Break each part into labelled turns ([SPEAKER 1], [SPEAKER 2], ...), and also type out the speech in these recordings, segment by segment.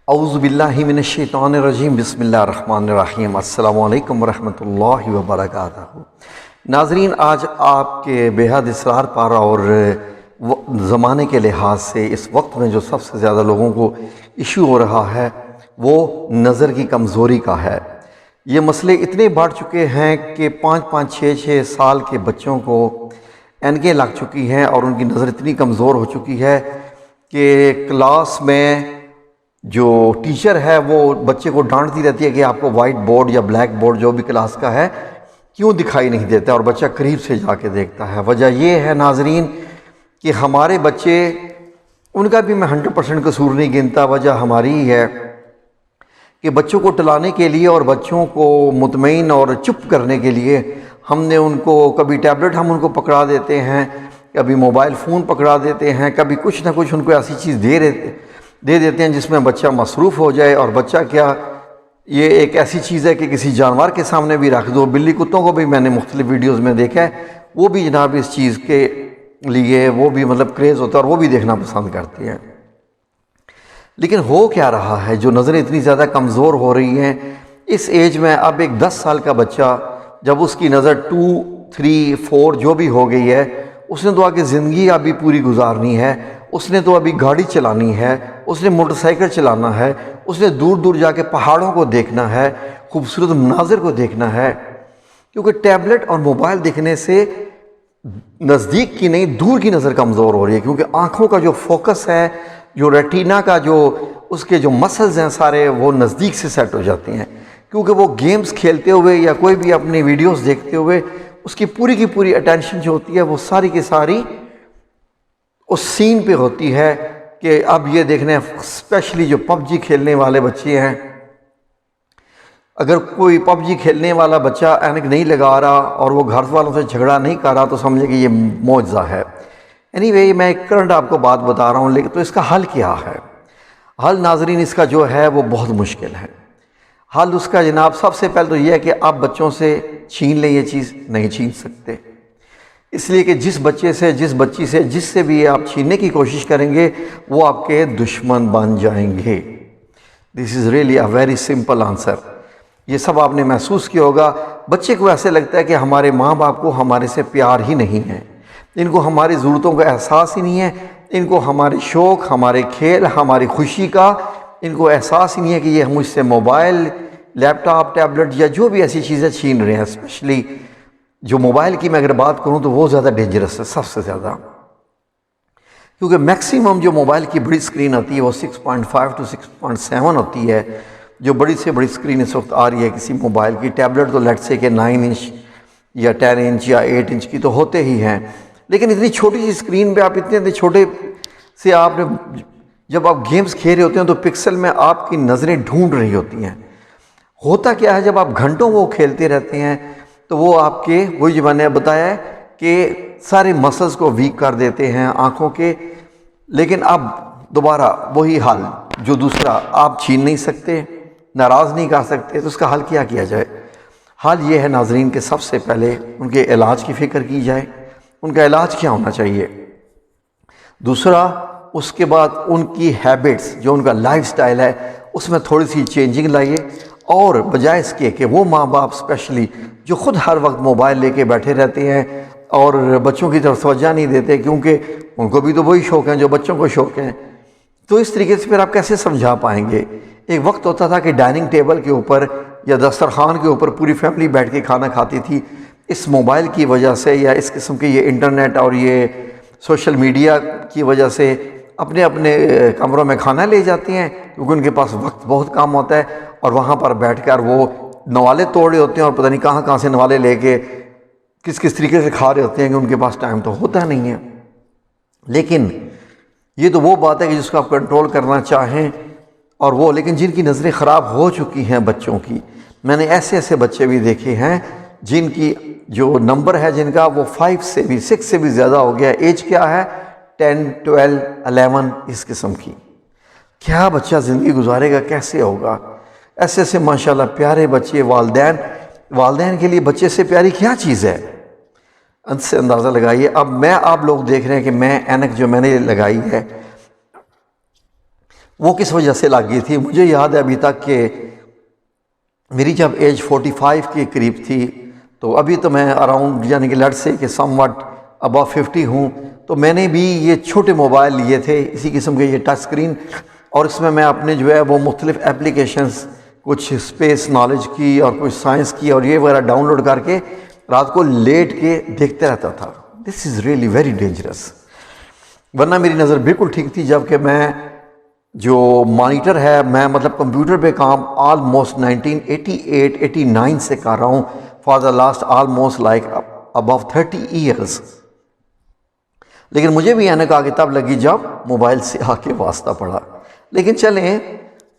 [SPEAKER 1] اعوذ باللہ من الشیطان الرجیم بسم اللہ الرحمن الرحیم السلام علیکم ورحمۃ اللہ وبرکاتہ۔ ناظرین، آج آپ کے بے حد اسرار پارہ اور زمانے کے لحاظ سے اس وقت میں جو سب سے زیادہ لوگوں کو ایشو ہو رہا ہے وہ نظر کی کمزوری کا ہے۔ یہ مسئلے اتنے بڑھ چکے ہیں کہ 5-6 سال کے بچوں کو اینکیں لگ چکی ہیں اور ان کی نظر اتنی کمزور ہو چکی ہے کہ کلاس میں جو ٹیچر ہے وہ بچے کو ڈانٹتی رہتی ہے کہ آپ کو وائٹ بورڈ یا بلیک بورڈ جو بھی کلاس کا ہے کیوں دکھائی نہیں دیتا، اور بچہ قریب سے جا کے دیکھتا ہے۔ وجہ یہ ہے ناظرین کہ ہمارے بچے، ان کا بھی میں 100% قصور نہیں گنتا، وجہ ہماری ہی ہے کہ بچوں کو ٹلانے کے لیے اور بچوں کو مطمئن اور چپ کرنے کے لیے ہم نے ان کو کبھی ٹیبلٹ ہم ان کو پکڑا دیتے ہیں، کبھی موبائل فون پکڑا دیتے ہیں، کبھی کچھ نہ کچھ ان کو ایسی چیز دے دیتے ہیں جس میں بچہ مصروف ہو جائے۔ اور بچہ کیا، یہ ایک ایسی چیز ہے کہ کسی جانور کے سامنے بھی رکھ دو، بلی کتوں کو بھی میں نے مختلف ویڈیوز میں دیکھا ہے، وہ بھی جناب اس چیز کے لیے وہ بھی کریز ہوتا ہے اور وہ بھی دیکھنا پسند کرتے ہیں۔ لیکن ہو کیا رہا ہے، جو نظریں اتنی زیادہ کمزور ہو رہی ہیں اس ایج میں، اب ایک 10 سال کا بچہ جب اس کی نظر 2, 3, 4 جو بھی ہو گئی ہے، اس نے تو آگے زندگی ابھی پوری گزارنی ہے، اس نے تو ابھی گاڑی چلانی ہے، اس نے موٹر سائیکل چلانا ہے، اس نے دور دور جا کے پہاڑوں کو دیکھنا ہے، خوبصورت مناظر کو دیکھنا ہے، کیونکہ ٹیبلٹ اور موبائل دیکھنے سے نزدیک کی نہیں دور کی نظر کمزور ہو رہی ہے، کیونکہ آنکھوں کا جو فوکس ہے، جو ریٹینا کا جو اس کے جو مسلز ہیں سارے وہ نزدیک سے سیٹ ہو جاتے ہیں، کیونکہ وہ گیمز کھیلتے ہوئے یا کوئی بھی اپنی ویڈیوز دیکھتے ہوئے اس کی پوری اٹینشن جو ہوتی ہے وہ ساری کی ساری اس سین پہ ہوتی ہے کہ اب یہ دیکھنے، اسپیشلی جو پب جی کھیلنے والے بچے ہیں، اگر کوئی پب جی کھیلنے والا بچہ اینک نہیں لگا رہا اور وہ گھر والوں سے جھگڑا نہیں کر رہا تو سمجھے کہ یہ معجزہ ہے۔ اینی وے، میں ایک کرنٹ آپ کو بات بتا رہا ہوں، لیکن تو اس کا حل کیا ہے؟ حل ناظرین اس کا جو ہے وہ بہت مشکل ہے۔ حل اس کا جناب سب سے پہلے تو یہ ہے کہ آپ بچوں سے چھین لیں، یہ چیز نہیں چھین سکتے، اس لیے کہ جس بچے سے، جس بچی سے، جس سے بھی آپ چھیننے کی کوشش کریں گے وہ آپ کے دشمن بن جائیں گے۔ This is really a very simple answer. یہ سب آپ نے محسوس کیا ہوگا، بچے کو ایسے لگتا ہے کہ ہمارے ماں باپ کو ہمارے سے پیار ہی نہیں ہے، ان کو ہماری ضرورتوں کا احساس ہی نہیں ہے، ان کو ہمارے شوق، ہمارے کھیل، ہماری خوشی کا ان کو احساس ہی نہیں ہے کہ یہ مجھ سے موبائل، لیپ ٹاپ، ٹیبلٹ یا جو بھی ایسی چیزیں چھین رہے ہیں۔ اسپیشلی جو موبائل کی میں اگر بات کروں تو وہ زیادہ ڈینجرس ہے، سب سے زیادہ، کیونکہ میکسیمم جو موبائل کی بڑی اسکرین ہوتی ہے وہ 6.5 to 6.7 ہوتی ہے، جو بڑی سے بڑی اسکرین اس وقت آ رہی ہے کسی موبائل کی۔ ٹیبلٹ تو لیٹ سے کہ 9 انچ یا 10 انچ یا 8 انچ کی تو ہوتے ہی ہیں، لیکن اتنی چھوٹی سی اسکرین پہ آپ اتنے چھوٹے سے آپ نے جب آپ گیمز کھیل رہے ہوتے ہیں تو پکسل میں آپ کی نظریں ڈھونڈ رہی ہوتی ہیں۔ ہوتا کیا ہے، جب آپ گھنٹوں وہ کھیلتے رہتے ہیں تو وہ آپ کے، وہی جو میں نے بتایا ہے کہ سارے مسلز کو ویک کر دیتے ہیں آنکھوں کے۔ لیکن اب دوبارہ وہی حال جو دوسرا، آپ چھین نہیں سکتے، ناراض نہیں کر سکتے، تو اس کا حل کیا جائے؟ حل یہ ہے ناظرین کہ سب سے پہلے ان کے علاج کی فکر کی جائے، ان کا علاج کیا ہونا چاہیے۔ دوسرا، اس کے بعد ان کی ہیبٹس، جو ان کا لائف سٹائل ہے اس میں تھوڑی سی چینجنگ لائیے، اور بجائے اس کے کہ وہ ماں باپ اسپیشلی جو خود ہر وقت موبائل لے کے بیٹھے رہتے ہیں اور بچوں کی طرف توجہ نہیں دیتے، کیونکہ ان کو بھی تو وہی شوق ہیں جو بچوں کو شوق ہیں، تو اس طریقے سے پھر آپ کیسے سمجھا پائیں گے؟ ایک وقت ہوتا تھا کہ ڈائننگ ٹیبل کے اوپر یا دسترخوان کے اوپر پوری فیملی بیٹھ کے کھانا کھاتی تھی۔ اس موبائل کی وجہ سے یا اس قسم کے یہ انٹرنیٹ اور یہ سوشل میڈیا کی وجہ سے اپنے اپنے کمروں میں کھانا لے جاتے ہیں، کیونکہ ان کے پاس وقت بہت کم ہوتا ہے، اور وہاں پر بیٹھ کر وہ نوالے توڑ رہے ہوتے ہیں اور پتہ نہیں کہاں سے نوالے لے کے کس طریقے سے کھا رہے ہوتے ہیں کہ ان کے پاس ٹائم تو ہوتا نہیں ہے۔ لیکن یہ تو وہ بات ہے کہ جس کو آپ کنٹرول کرنا چاہیں، اور وہ لیکن جن کی نظریں خراب ہو چکی ہیں بچوں کی، میں نے ایسے بچے بھی دیکھے ہیں جن کی جو نمبر ہے جن کا وہ 5 سے بھی 6 سے بھی زیادہ ہو گیا ہے۔ ایج کیا ہے؟ 10, 12, 11 اس قسم کی۔ کیا بچہ زندگی گزارے گا، کیسے ہوگا؟ ایسے ماشاءاللہ پیارے بچے، والدین کے لیے بچے سے پیاری کیا چیز ہے، ان سے اندازہ لگائیے۔ اب آپ لوگ دیکھ رہے ہیں کہ میں اینک جو میں نے لگائی ہے وہ کس وجہ سے لگ گئی تھی؟ مجھے یاد ہے ابھی تک کہ میری جب ایج 45 کے قریب تھی، تو ابھی تو میں اراؤنڈ یعنی کہ لیٹ سے کہ سم وٹ ابو 50 ہوں، تو میں نے بھی یہ چھوٹے موبائل لیے تھے اسی قسم کے، یہ ٹچ سکرین، اور اس میں اپنے جو ہے وہ مختلف اپلیکیشنز، کچھ اسپیس نالج کی اور کچھ سائنس کی اور یہ وغیرہ ڈاؤن لوڈ کر کے رات کو لیٹ کے دیکھتے رہتا تھا۔ دس از ریئلی ویری ڈینجرس، ورنہ میری نظر بالکل ٹھیک تھی، جبکہ میں جو مانیٹر ہے، میں مطلب کمپیوٹر پہ کام آلموسٹ 1988-89 سے کر رہا ہوں، for the last almost like about 30 years. لیکن مجھے بھی اینک آگے تب لگی جب موبائل سے آ کے واسطہ پڑا۔ لیکن چلیں،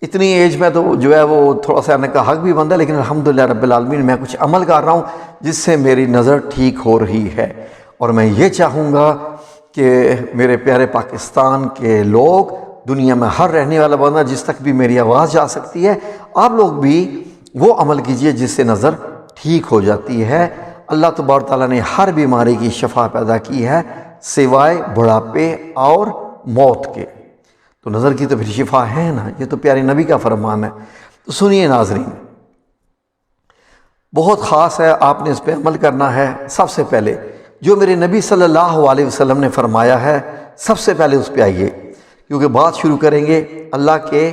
[SPEAKER 1] اتنی ایج میں تو جو ہے وہ تھوڑا سا اینک کا حق بھی بنتا ہے، لیکن الحمدللہ رب العالمین میں کچھ عمل کر رہا ہوں جس سے میری نظر ٹھیک ہو رہی ہے، اور میں یہ چاہوں گا کہ میرے پیارے پاکستان کے لوگ، دنیا میں ہر رہنے والا بندہ جس تک بھی میری آواز جا سکتی ہے، آپ لوگ بھی وہ عمل کیجئے جس سے نظر ٹھیک ہو جاتی ہے۔ اللہ تبارک تعالیٰ نے ہر بیماری کی شفا پیدا کی ہے سوائے بڑھاپے اور موت کے، تو نظر کی تو پھر شفا ہے نا، یہ تو پیارے نبی کا فرمان ہے۔ تو سنیے ناظرین، بہت خاص ہے، آپ نے اس پہ عمل کرنا ہے۔ سب سے پہلے جو میرے نبی صلی اللہ علیہ وسلم نے فرمایا ہے، سب سے پہلے اس پہ آئیے، کیونکہ بات شروع کریں گے اللہ کے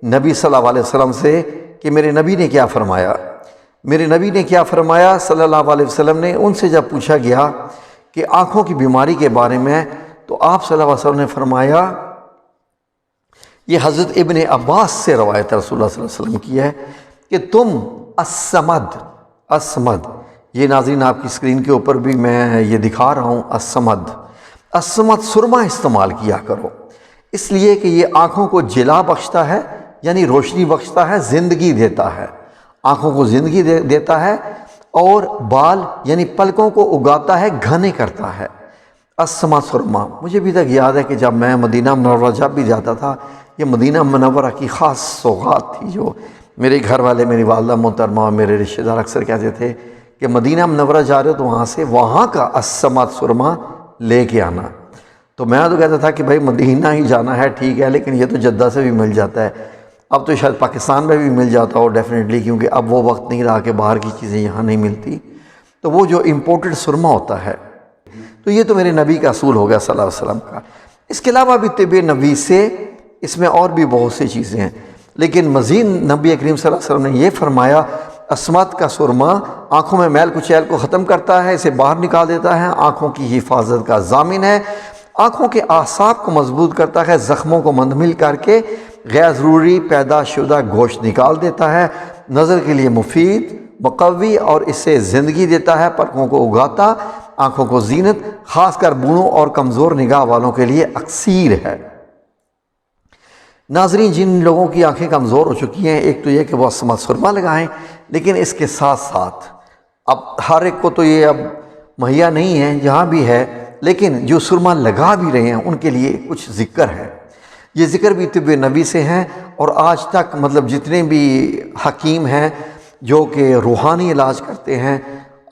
[SPEAKER 1] نبی صلی اللہ علیہ وسلم سے کہ میرے نبی نے کیا فرمایا۔ میرے نبی نے کیا فرمایا صلی اللہ علیہ وسلم نے؟ ان سے جب پوچھا گیا کہ آنکھوں کی بیماری کے بارے میں، تو آپ صلی اللہ علیہ وسلم نے فرمایا، یہ حضرت ابن عباس سے روایت رسول اللہ صلی اللہ علیہ وسلم کی ہے کہ تم الصمد، یہ ناظرین آپ کی اسکرین کے اوپر بھی میں یہ دکھا رہا ہوں، الصمد سرما استعمال کیا کرو، اس لیے کہ یہ آنکھوں کو جلا بخشتا ہے، یعنی روشنی بخشتا ہے، زندگی دیتا ہے، آنکھوں کو زندگی دیتا ہے، اور بال یعنی پلکوں کو اگاتا ہے، گھنے کرتا ہے۔ الصمد سرما، مجھے بھی تک یاد ہے کہ جب میں مدینہ منورہ جب بھی جاتا تھا، یہ مدینہ منورہ کی خاص سوغات تھی، جو میرے گھر والے، میری والدہ محترمہ اور میرے رشتہ دار اکثر کہتے تھے کہ مدینہ منورہ جا رہے ہو تو وہاں کا الصمد سرما لے کے آنا۔ تو میں تو کہتا تھا کہ بھائی مدینہ ہی جانا ہے، ٹھیک ہے، لیکن یہ تو جدہ سے بھی مل جاتا ہے، اب تو شاید پاکستان میں بھی مل جاتا ہو ڈیفینیٹلی، کیونکہ اب وہ وقت نہیں رہا کہ باہر کی چیزیں یہاں نہیں ملتی، تو وہ جو امپورٹڈ سرما ہوتا ہے، تو یہ تو میرے نبی کا اصول ہو گیا صلی اللہ علیہ وسلم کا۔ اس کے علاوہ بھی طب نبی سے اس میں اور بھی بہت سی چیزیں ہیں، لیکن مزید نبی کریم صلی اللہ علیہ وسلم نے یہ فرمایا، الصمد کا سرما آنکھوں میں میل کچیل کو ختم کرتا ہے، اسے باہر نکال دیتا ہے، آنکھوں کی حفاظت کا ضامن ہے، آنکھوں کے اعصاب کو مضبوط کرتا ہے، زخموں کو منجمد کر کے غیر ضروری پیدا شدہ گوشت نکال دیتا ہے، نظر کے لیے مفید، مقوی اور اس سے زندگی دیتا ہے، پلکوں کو اگاتا، آنکھوں کو زینت، خاص کر بوڑھوں اور کمزور نگاہ والوں کے لیے اکسیر ہے۔ ناظرین، جن لوگوں کی آنکھیں کمزور ہو چکی ہیں، ایک تو یہ کہ وہ الصمد سرما لگائیں، لیکن اس کے ساتھ ساتھ اب ہر ایک کو تو یہ اب مہیا نہیں ہے، جہاں بھی ہے، لیکن جو سرما لگا بھی رہے ہیں ان کے لیے کچھ ذکر ہے۔ یہ ذکر بھی طب نبی سے ہیں، اور آج تک مطلب جتنے بھی حکیم ہیں جو کہ روحانی علاج کرتے ہیں،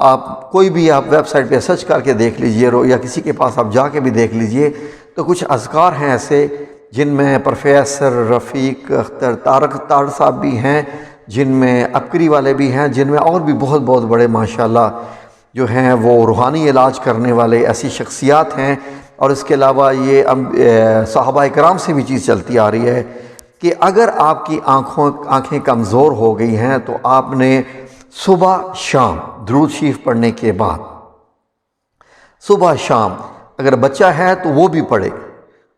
[SPEAKER 1] آپ کوئی بھی آپ ویب سائٹ پہ سرچ کر کے دیکھ لیجئے، یا کسی کے پاس آپ جا کے بھی دیکھ لیجئے، تو کچھ اذکار ہیں ایسے جن میں پروفیسر رفیق اختر طارق صاحب بھی ہیں، جن میں عبقری والے بھی ہیں، جن میں اور بھی بہت بہت بڑے ماشاءاللہ جو ہیں وہ روحانی علاج کرنے والے ایسی شخصیات ہیں۔ اور اس کے علاوہ یہ صحابہ کرام سے بھی چیز چلتی آ رہی ہے کہ اگر آپ کی آنکھیں کمزور ہو گئی ہیں تو آپ نے صبح شام درود شریف پڑھنے کے بعد، صبح شام، اگر بچہ ہے تو وہ بھی پڑھے،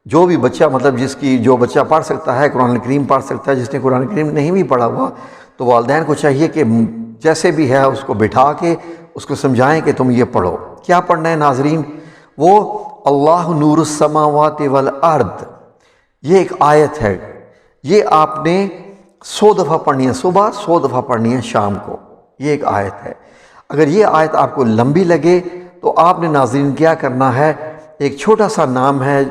[SPEAKER 1] جو بھی بچہ مطلب جو بچہ پڑھ سکتا ہے، قرآن کریم پڑھ سکتا ہے، جس نے قرآن کریم نہیں بھی پڑھا ہوا تو والدین کو چاہیے کہ جیسے بھی ہے اس کو بٹھا کے اس کو سمجھائیں کہ تم یہ پڑھو۔ کیا پڑھنا ہے ناظرین؟ وہ اللہ نور السماوات والارض، یہ ایک آیت ہے، یہ آپ نے 100 دفعہ پڑھنی ہے، صبح 100 دفعہ پڑھنی ہے شام کو، یہ ایک آیت ہے۔ اگر یہ آیت آپ کو لمبی لگے تو آپ نے ناظرین کیا کرنا ہے، ایک چھوٹا سا نام ہے،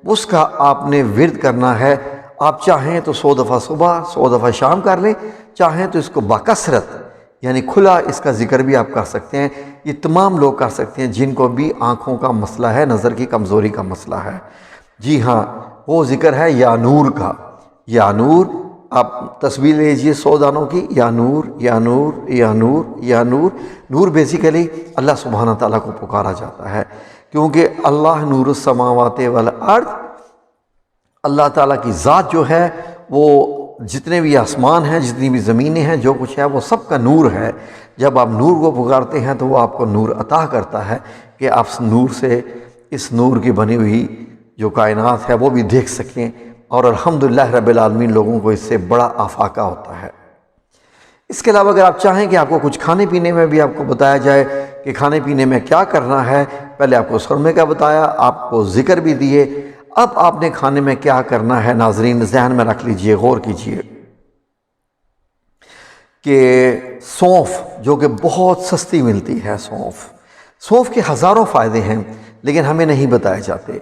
[SPEAKER 1] اس کا آپ نے ورد کرنا ہے۔ آپ چاہیں تو 100 دفعہ صبح 100 دفعہ شام کر لیں، چاہیں تو اس کو باکثرت یعنی کھلا اس کا ذکر بھی آپ کر سکتے ہیں۔ یہ تمام لوگ کر سکتے ہیں جن کو بھی آنکھوں کا مسئلہ ہے، نظر کی کمزوری کا مسئلہ ہے۔ جی ہاں، وہ ذکر ہے یا نور کا، یا نور، آپ تسبیح لیجئے 100 دانوں کی، یا نور یا نور یا نور یا نور۔ نور بیسیکلی اللہ سبحانہ تعالیٰ کو پکارا جاتا ہے، کیونکہ اللہ نور السماوات والارض، اللہ تعالیٰ کی ذات جو ہے وہ جتنے بھی آسمان ہیں، جتنی بھی زمینیں ہیں، جو کچھ ہے وہ سب کا نور ہے۔ جب آپ نور کو پکارتے ہیں تو وہ آپ کو نور عطا کرتا ہے کہ آپ نور سے، اس نور کی بنی ہوئی جو کائنات ہے وہ بھی دیکھ سکیں، اور الحمدللہ رب العالمین لوگوں کو اس سے بڑا آفاقہ ہوتا ہے۔ اس کے علاوہ اگر آپ چاہیں کہ آپ کو کچھ کھانے پینے میں بھی آپ کو بتایا جائے کہ کھانے پینے میں کیا کرنا ہے، پہلے آپ کو سرمے کا بتایا، آپ کو ذکر بھی دیے، اب آپ نے کھانے میں کیا کرنا ہے ناظرین ذہن میں رکھ لیجئے، غور کیجئے کہ سونف جو کہ بہت سستی ملتی ہے، سونف کے ہزاروں فائدے ہیں لیکن ہمیں نہیں بتائے جاتے۔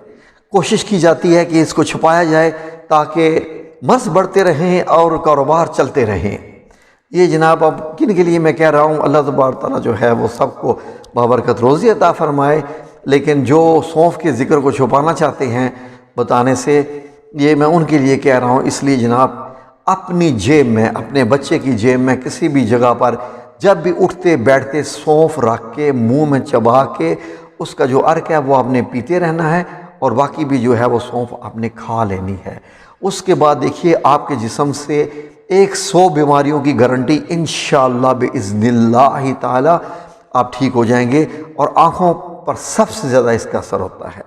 [SPEAKER 1] کوشش کی جاتی ہے کہ اس کو چھپایا جائے تاکہ مرض بڑھتے رہیں اور کاروبار چلتے رہیں۔ یہ جناب اب کن کے لیے میں کہہ رہا ہوں، اللہ تبارک تعالیٰ جو ہے وہ سب کو بابرکت روزی عطا فرمائے، لیکن جو سونف کے ذکر کو چھپانا چاہتے ہیں بتانے سے، یہ میں ان کے لیے کہہ رہا ہوں۔ اس لیے جناب اپنی جیب میں، اپنے بچے کی جیب میں، کسی بھی جگہ پر جب بھی اٹھتے بیٹھتے سونف رکھ کے منہ میں چبا کے اس کا جو عرق ہے وہ آپ نے پیتے رہنا ہے، اور باقی بھی جو ہے وہ سونف آپ نے کھا لینی ہے۔ اس کے بعد دیکھیے آپ کے جسم سے 100 بیماریوں کی گارنٹی انشاءاللہ بإذن اللہ تعالی آپ ٹھیک ہو جائیں گے، اور آنکھوں پر سب سے زیادہ اس کا اثر ہوتا ہے۔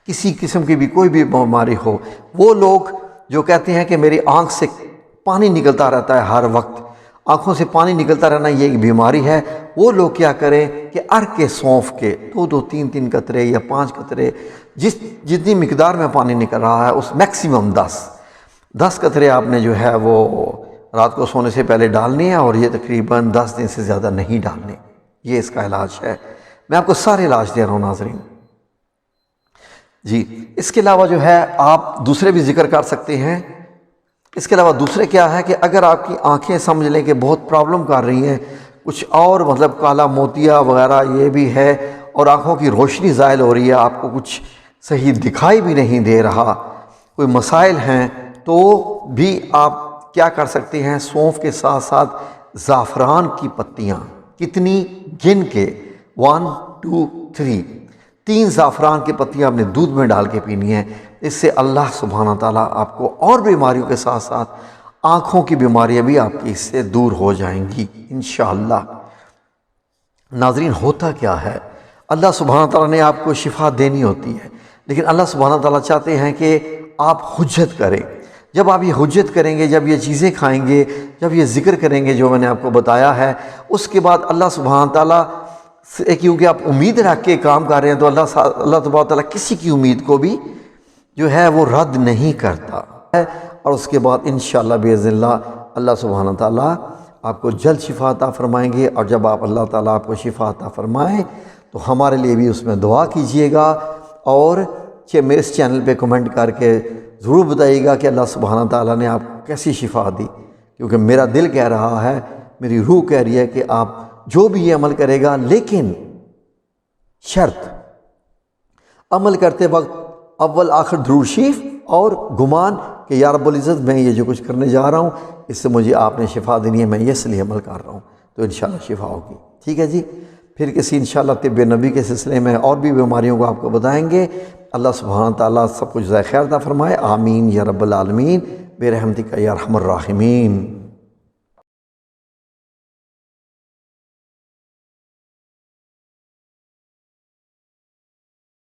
[SPEAKER 1] کسی قسم کی بھی کوئی بھی بیماری ہو، وہ لوگ جو کہتے ہیں کہ میری آنکھ سے پانی نکلتا رہتا ہے ہر وقت، آنکھوں سے پانی نکلتا رہنا یہ ایک بیماری ہے، وہ لوگ کیا کریں کہ عرق سونف کے 2 3 قطرے یا 5 قطرے، جتنی مقدار میں پانی نکل رہا ہے اس میکسیمم 10 قطرے آپ نے جو ہے وہ رات کو سونے سے پہلے ڈالنی ہے، اور یہ تقریباً 10 دن سے زیادہ نہیں ڈالنے۔ یہ اس کا علاج ہے، میں آپ کو سارے علاج دے رہا ہوں ناظرین جی۔ اس کے علاوہ جو ہے آپ دوسرے بھی ذکر کر سکتے ہیں۔ اس کے علاوہ دوسرے کیا ہے کہ اگر آپ کی آنکھیں سمجھ لیں کہ بہت پرابلم کر رہی ہیں، کچھ اور مطلب کالا موتیا وغیرہ یہ بھی ہے، اور آنکھوں کی روشنی زائل ہو رہی ہے، آپ کو کچھ صحیح دکھائی بھی نہیں دے رہا، کوئی مسائل ہیں، تو بھی آپ کیا کر سکتے ہیں، سونف کے ساتھ ساتھ زعفران کی پتیاں، کتنی گن کے 1 2 3 زعفران کی پتیاں آپ نے دودھ میں ڈال کے پینی ہیں۔ اس سے اللہ سبحانہ تعالیٰ آپ کو اور بیماریوں کے ساتھ ساتھ آنکھوں کی بیماریاں بھی آپ کی اس سے دور ہو جائیں گی انشاءاللہ۔ ناظرین ہوتا کیا ہے، اللہ سبحانہ تعالیٰ نے آپ کو شفا دینی ہوتی ہے، لیکن اللہ سبحانہ تعالیٰ چاہتے ہیں کہ آپ حجت کریں۔ جب آپ یہ حجت کریں گے، جب یہ چیزیں کھائیں گے، جب یہ ذکر کریں گے جو میں نے آپ کو بتایا ہے، اس کے بعد اللہ سبحانہ تعالیٰ سے، کیونکہ آپ امید رکھ کے کام کر رہے ہیں، تو اللہ تبارک تعالیٰ کسی کی امید کو بھی جو ہے وہ رد نہیں کرتا ہے، اور اس کے بعد انشاءاللہ باذن اللہ اللہ سبحانہ تعالیٰ آپ کو جلد شفا عطا فرمائیں گے۔ اور جب آپ اللہ تعالیٰ آپ کو شفا عطا فرمائیں تو ہمارے لیے بھی اس میں دعا کیجئے گا، اور میرے اس چینل پہ کمنٹ کر کے ضرور بتائیے گا کہ اللہ سبحانہ تعالیٰ نے آپ کو کیسی شفا دی، کیونکہ میرا دل کہہ رہا ہے، میری روح کہہ رہی ہے کہ آپ جو بھی یہ عمل کرے گا، لیکن شرط عمل کرتے وقت اول آخر درود شریف اور گمان کہ یا رب العزت میں یہ جو کچھ کرنے جا رہا ہوں اس سے مجھے آپ نے شفا دینی ہے، میں اس لیے عمل کر رہا ہوں، تو انشاءاللہ شفا ہوگی۔ ٹھیک ہے جی، پھر کسی انشاءاللہ طب نبی کے سلسلے میں اور بھی بیماریوں کو آپ کو بتائیں گے۔ اللہ سبحانہ تعالیٰ سب کچھ جزائے خیر عطا فرمائے، آمین یا رب العالمین، برحمتک یا ارحم الراحمین۔